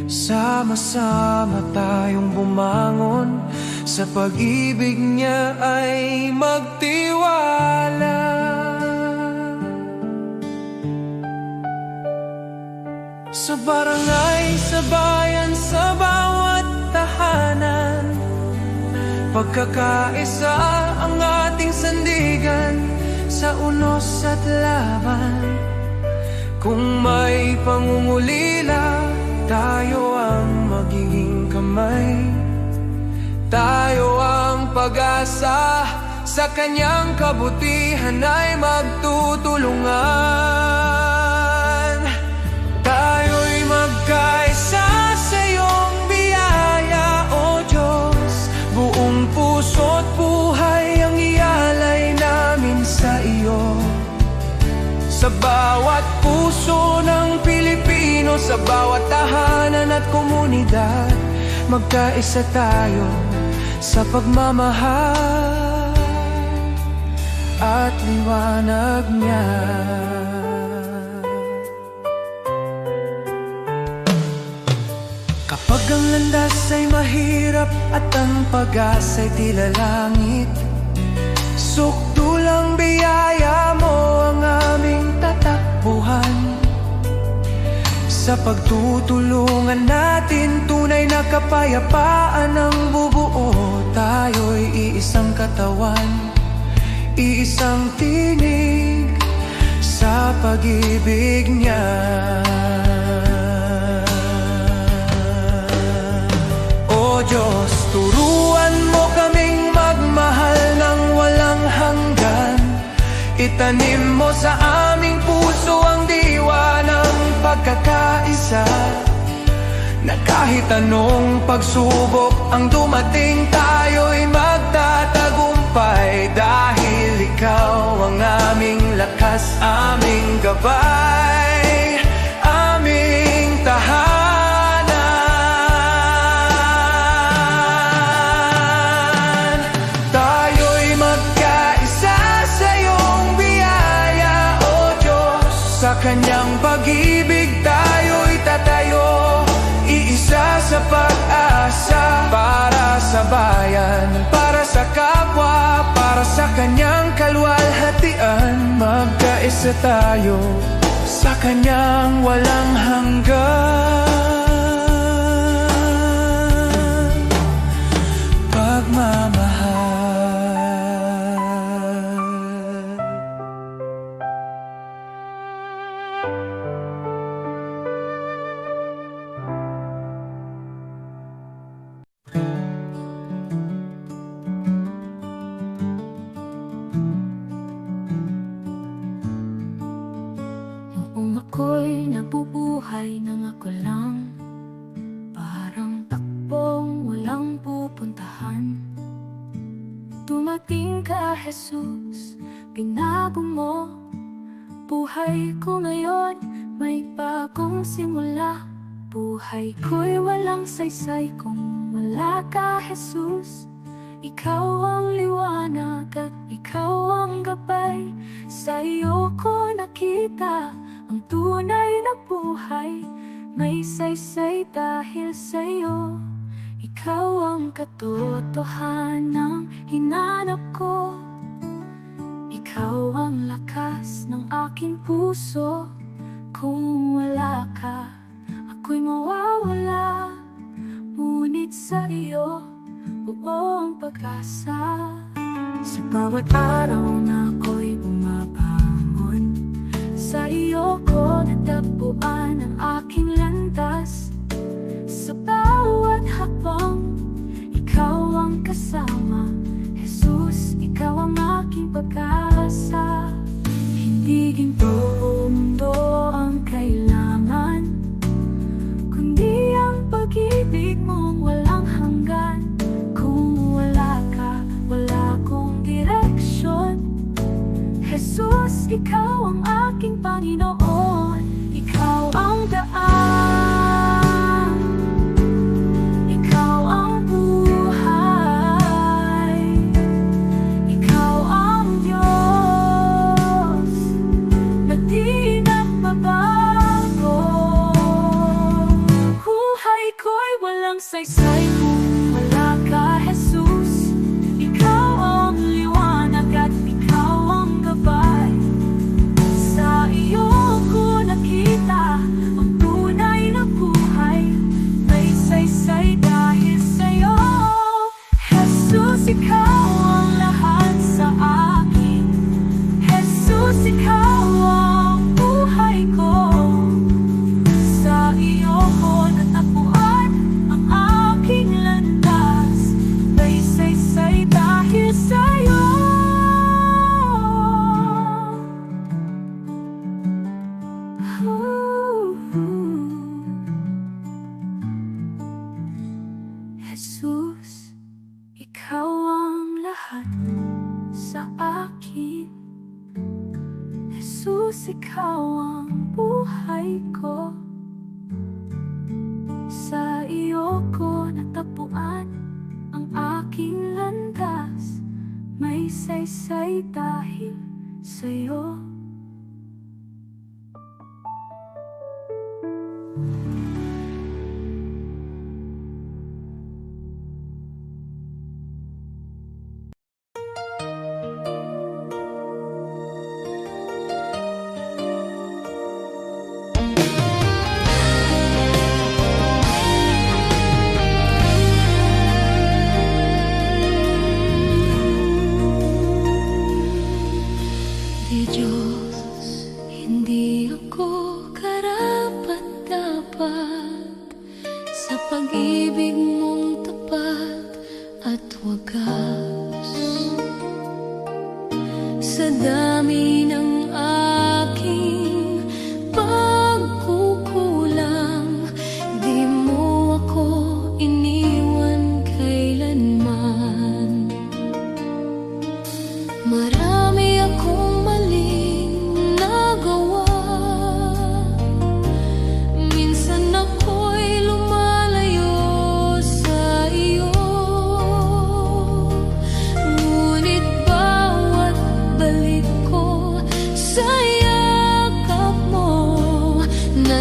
Sama-sama tayong bumangon, sa pag-ibig niya ay magtiwala. Sa barangay, sa bayan, sa bawat tahanan, pagkakaisa ang ating sandigan. Sa unos at laban, kung may pangungulila, tayo ang magiging kamay. Tayo ang pag-asa, sa kanyang kabutihan ay magtutulungan. Tayo'y magkaisa sa iyong biyaya, O Diyos. Buong puso't buhay ang ialay namin sa iyo. Sa bawat puso ng Pilipino, sa bawat tahanan at komunidad, magkaisa tayo sa pagmamahal at liwanag niya. Kapag ang landas ay mahirap at ang pag-asa'y tila langit, sukdulang biyaya mo ang aming tatakbuhan. Sa pagtutulungan natin, tunay na kapayapaan ang bubuo. Tayo'y iisang katawan, iisang tinig sa pag-ibig niya. O Diyos, turuan mo kaming magmahal ng walang hanggan. Itanim mo sa aming puso ang diwa ng pagkakaisa, na kahit anong pagsubok ang dumating, tayo'y magtatagumpay. Dahil ikaw ang aming lakas, aming gabay, aming tahanan. Tayo'y magkaisa sa iyong biyaya, O Diyos. Sa kanyang pag-ibig tayo'y tatayo, iisa sa pag-asa, para sa bayan, para sa kapwa, para sa kanyang kalwalhatian. Magkaisa tayo sa kanyang walang hanggan pagmamahal. Noong ako'y nabubuhay nang ako lang, parang takbong walang pupuntahan. Dumating ka, Jesus, binago mo buhay ko ngayon, may bagong simula. Buhay ko'y walang saysay kung wala ka, Jesus. Ikaw ang liwanag at ikaw ang gabay. Sa iyo ko nakita ang tunay na buhay. May saysay dahil sa iyo. Ikaw ang katotohanan hinanap ko. Ikaw ang lakas ng aking puso. Kung wala ka, ako'y mawawala. Ngunit sa iyo, buong pag-asa. Sa bawat araw na ako'y bumabangon, sa iyo ko natagpuan ang aking landas. Sa bawat hakbang, ikaw ang kasama. Jesus, ikaw ang aking pag-asa. Hindi ginto o mundo ang kailangan, kundi ang pag-ibig mong walang hanggan. Kung wala ka, wala akong direksyon. Jesus, ikaw ang aking Panginoon. Ikaw ang daan, ikaw ang buhay, ikaw ang Diyos na di nagbabago. Buhay ko'y walang saysay kung wala ka, Jesus. Ikaw ang liwanag at ikaw ang gabay. Sa iyo ko nakita ang tunay na buhay. May saysay dahil sa iyo. Jesus, ikaw ang lahat sa akin. Jesus, ikaw ang buhay ko. Sa iyo ko natagpuan ang aking landas. May saysay dahil sa iyo. Jesus, ikaw ang lahat sa akin. Jesus, ikaw ang buhay ko. Sa iyo ko natagpuan ang aking landas. May saysay dahil sa iyo. Di Diyos, hindi ako karapat-dapat sa pag-ibig mong tapat at wagas. Sa dami ng aking pagkukulang, di mo ako iniwan kailanman. Marami akong maling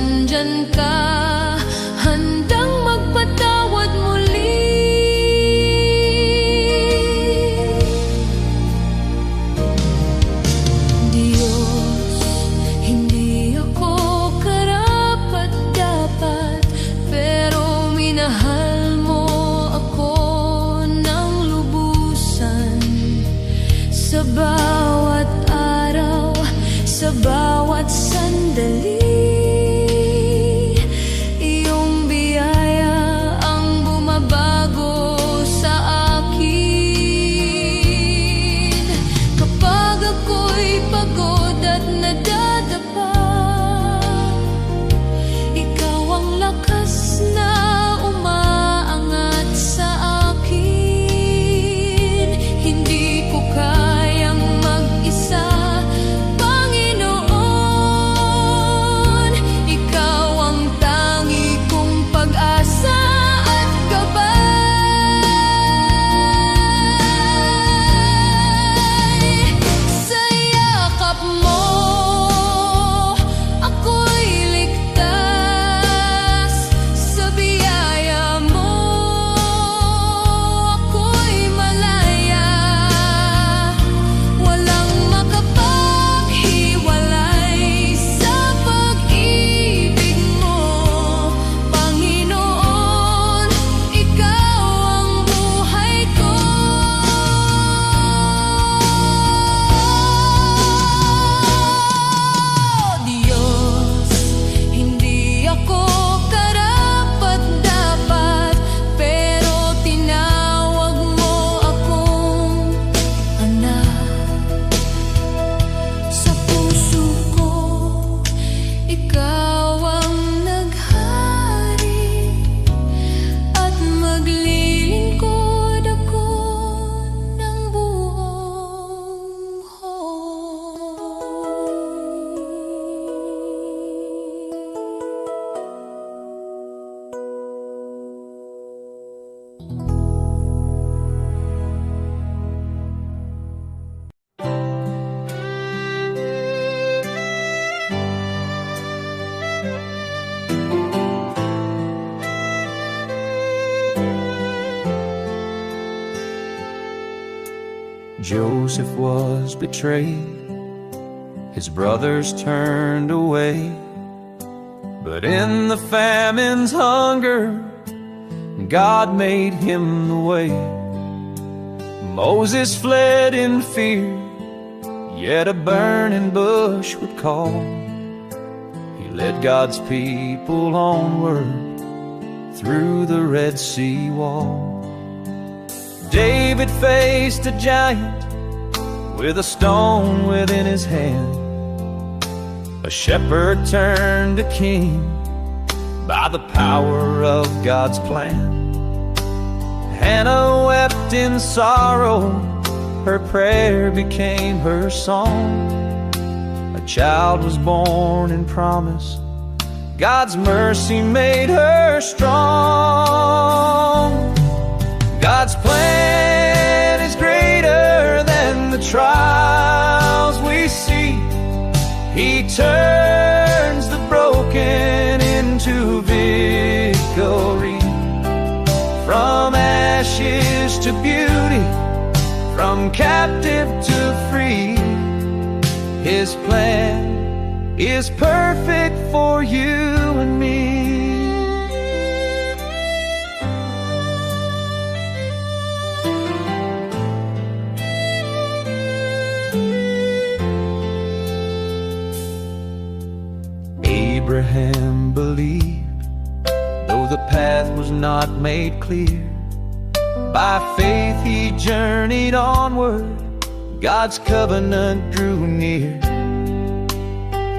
nandyan ka, handang magpatawad muli. Diyos, hindi ako karapat-dapat, pero minahal mo ako ng lubusan. Sa bawat araw, sa bawat sandali, iyong biyaya ang bumabago sa akin. Kapag ako'y pagod at nadadapa, ikaw ang lakas na umaangat sa akin. Hindi ko kayang mag-isa, Panginoon. Ikaw ang tangi kong pag-asa at gabay. Sa yakap mo, ako'y ligtas. Sa biyaya mo, ako'y malaya. Walang makapaghiwalay sa pag-ibig mo, Panginoon. Ikaw ang buhay ko. Diyos, hindi ako karapat-dapat, pero tinawag mo akong anak. Sa puso ko, ikaw ang naghari, at maglilingkod ako ng buong Joseph was betrayed, his brothers turned away, but in the famine's hunger, God made him the way. Moses fled in fear, yet a burning bush would call. He led God's people onward through the Red Sea wall. David faced a giant with a stone within his hand. A shepherd turned to king by the power of God's plan. Hannah wept in sorrow, her prayer became her song. A child was born in promise, God's mercy made her strong. God's plan is greater than the trials we see. He turns the broken into victory. From ashes to beauty, from captive to free, His plan is perfect for you and me. Abraham believed, though the path was not made clear. By faith he journeyed onward, God's covenant drew near.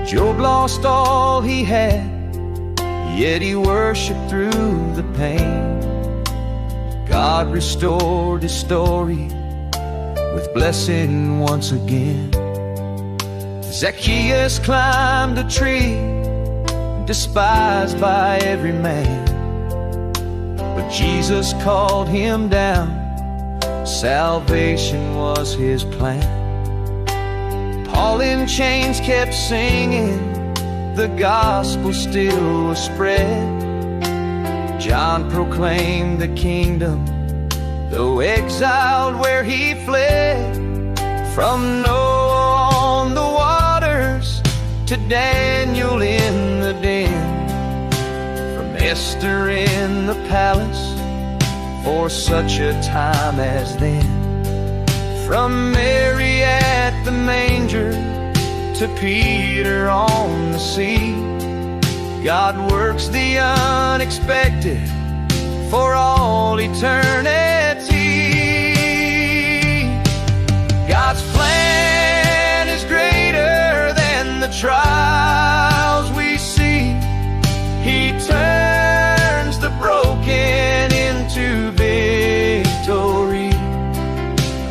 Job lost all he had, yet he worshiped through the pain. God restored his story with blessing once again. Zacchaeus climbed a tree, despised by every man, but Jesus called him down. Salvation was his plan. Paul in chains kept singing, the gospel still was spread. John proclaimed the kingdom, though exiled where he fled. From Noah on the waters to Daniel in the den, from Esther in the palace for such a time as then. From Mary at the manger to Peter on the sea, God works the unexpected for all eternity. God's plan is greater than the trials we see. He turns the broken into victory.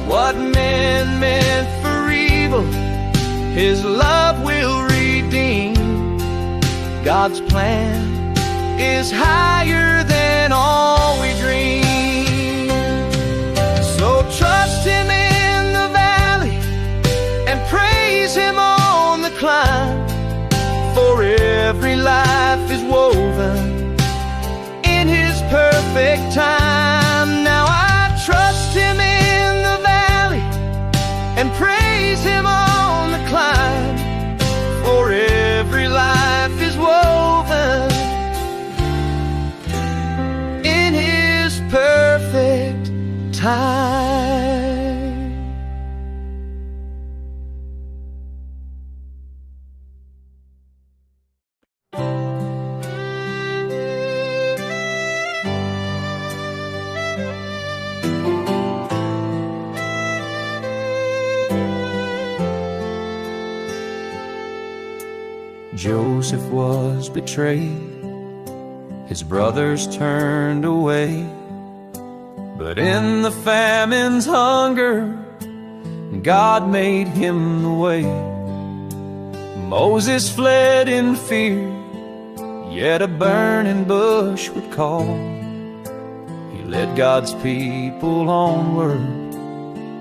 What men meant for evil, His love will redeem. God's plan is higher than all we dream. So trust Him in the valley and praise Him on the climb, for every life is woven in His perfect time. Now I trust Him in the valley and praise Him on the climb, for every life is woven in His perfect time. Joseph was betrayed, his brothers turned away, but in the famine's hunger, God made him the way. Moses fled in fear, yet a burning bush would call. He led God's people onward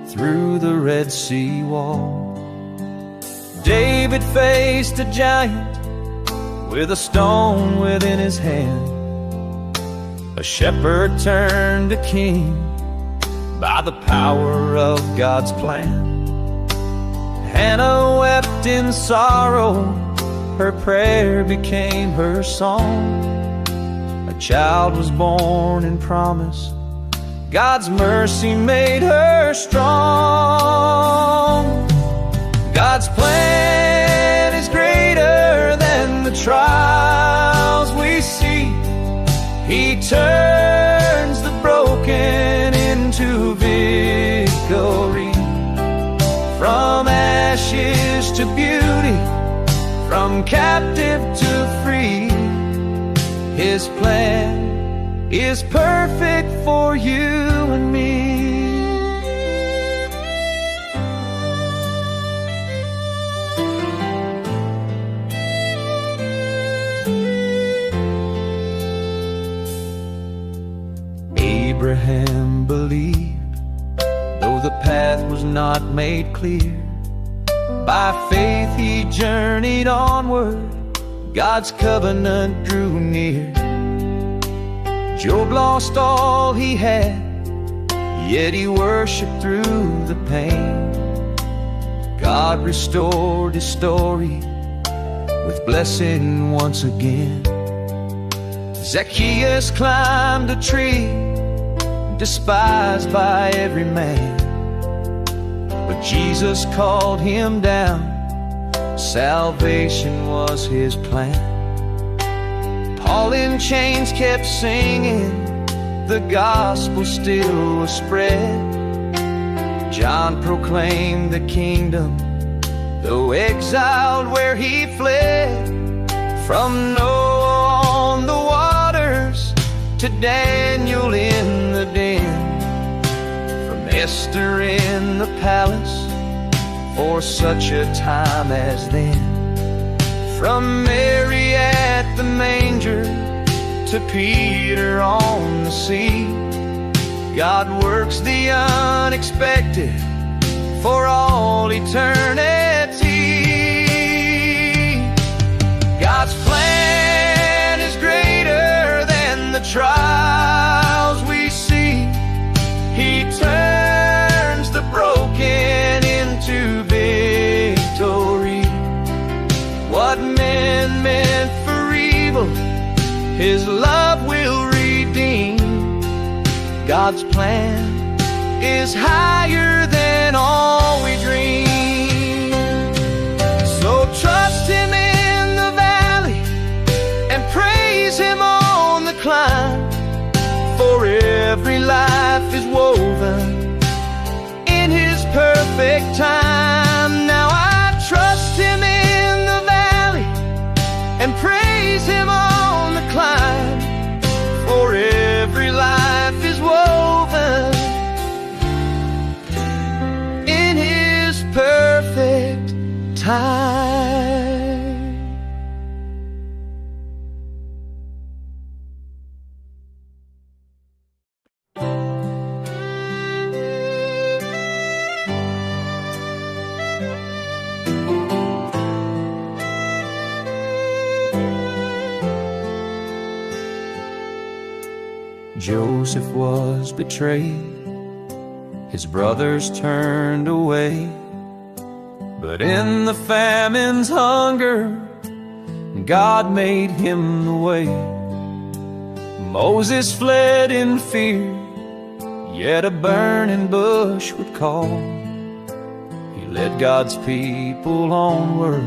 through the Red Sea wall. David faced a giant with a stone within his hand. A shepherd turned to king by the power of God's plan. Hannah wept in sorrow, her prayer became her song. A child was born in promise, God's mercy made her strong. God's plan is greater than the trials we see. He turns the broken into victory. From ashes to beauty, from captive to free, His plan is perfect for you and me. Abraham believed, though the path was not made clear. By faith he journeyed onward, God's covenant drew near. Job lost all he had, yet he worshiped through the pain. God restored his story with blessing once again. Zacchaeus climbed a tree, despised by every man, but Jesus called him down. Salvation was His plan. Paul in chains kept singing, the gospel still was spread. John proclaimed the kingdom, though exiled where he fled. From Noah on the waters to Daniel in the den, from Esther in the palace for such a time as then. From Mary at the manger to Peter on the sea, God works the unexpected for all eternity. God God's plan is greater than the trials we see. He turns the broken into victory. What men meant for evil, His love will redeem. God's plan is higher than all we dream. So trust Him in the valley and praise Him on the climb. For every life is woven in His perfect time. Now I trust Him in the valley and praise Him on the climb. For every life is woven in His perfect time. Joseph was betrayed, his brothers turned away, but in the famine's hunger, God made him the way. Moses fled in fear, yet a burning bush would call. He led God's people onward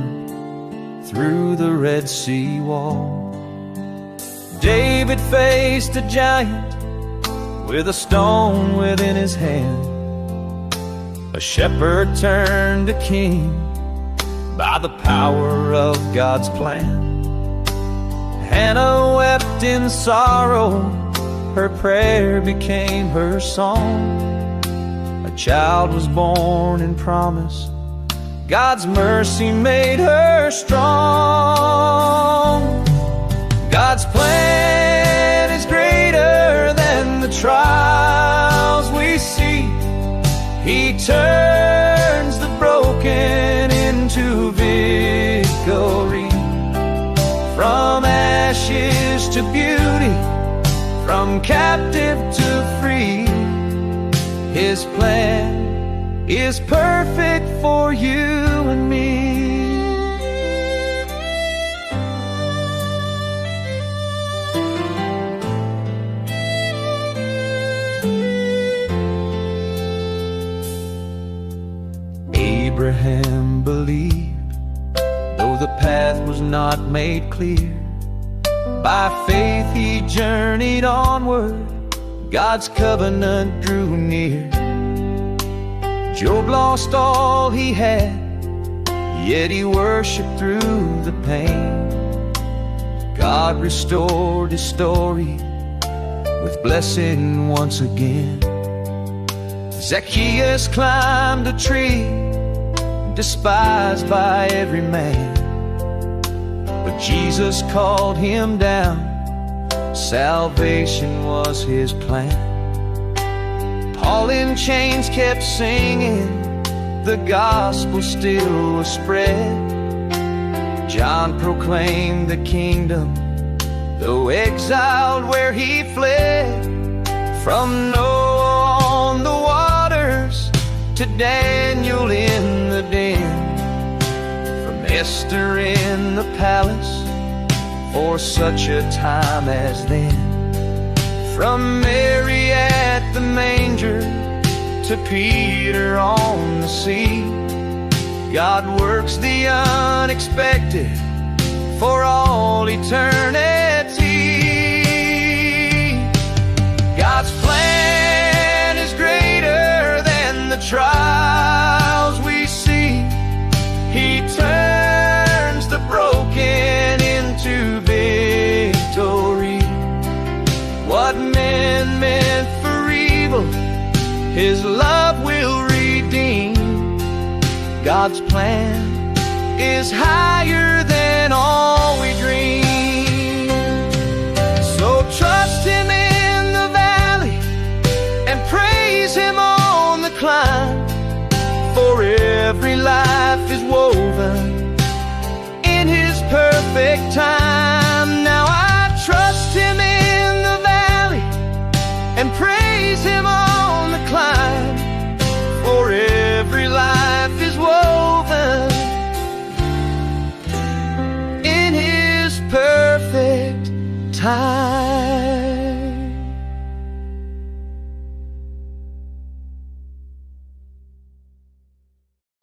through the Red Sea wall. David faced a giant with a stone within his hand. A shepherd turned to king by the power of God's plan. Hannah wept in sorrow, her prayer became her song. A child was born in promise, God's mercy made her strong. God's plan is greater than the trials we see. He turns the broken into victory. From ashes to beauty, from captive to free, His plan is perfect for you and me. Abraham believed, though the path was not made clear. By faith he journeyed onward, God's covenant drew near. Job lost all he had, yet he worshiped through the pain. God restored his story with blessing once again. Zacchaeus climbed a tree, despised by every man, but Jesus called him down. Salvation was His plan. Paul in chains kept singing, the gospel still was spread. John proclaimed the kingdom, though exiled where he fled. From Noah on the waters to Daniel in the den, from Esther in the palace for such a time as then. From Mary at the manger to Peter on the sea, God works the unexpected for all eternity. God's plan is greater than the trials we see. He turns the broken into victory. What men meant for evil, His love will redeem. God's plan is higher than all we dream. So trust Him in the valley and praise Him on the climb. For every life is woven in His perfect time. buhay.